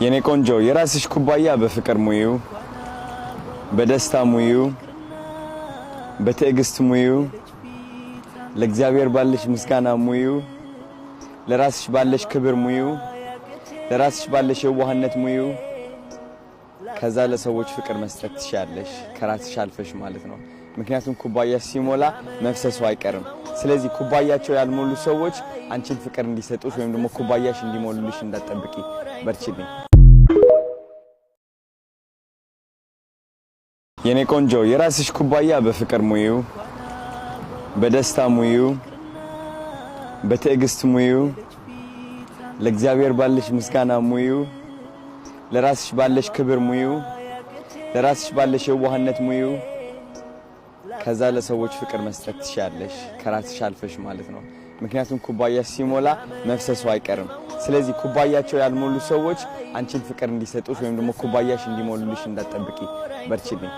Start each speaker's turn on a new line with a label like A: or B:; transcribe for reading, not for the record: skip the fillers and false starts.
A: የኔ ቆንጆ የራስሽ ኩባያ በፍቅር ሙዩ በደስታ ሙዩ በትዕግስት ሙዩ ለእግዚአብሔር ባለሽ ምስጋና ሙዩ ለራስሽ ባለሽ ክብር ሙዩ ለራስሽ ባለሽ የዋህነት ሙዩ ከዛ ለሰዎች ፍቅር መስጠት ትሻለሽ ከራስሽ አልፈሽ ማለት ነው ምክንያቱም ኩባያ ሲሞላ መፍሰሱ አይቀርም ስለዚህ ኩባያቸው ያልሞሉ ሰዎች አንቺን ፍቅር እንዲሰጡሽ ወይም ደግሞ ኩባያሽ እንዲሞሉልሽ እንዳትጠብቂ በርቺልኝ የኔ ቆንጆ የራስሽ ኩባያ በፍቅር ሙዩ በደስታ ሙዩ በትዕግስት ሙዩ ለእግዚአብሔር ባለሽ ምስጋና ሙዩ ለራስሽ ባለሽ ክብር ሙዩ ለራስሽ ባለሽ የዋህነት ሙዩ ከዛ ለሰዎች ፍቅር መስጠት ትሻለሽ ከራስሽ አልፈሽ ማለት ነው ምክንያቱም ኩባያሽ ሲሞላ መፍሰሱ አይቀርም ስለዚህ ኩባያቸው ያልሞሉ ሰዎች አንቺን ፍቅር እንዲሰጡሽ ወይም ደግሞ ኩባያሽ እንዲሞሉልሽ እንዳትጠብቂ በርቺልኝ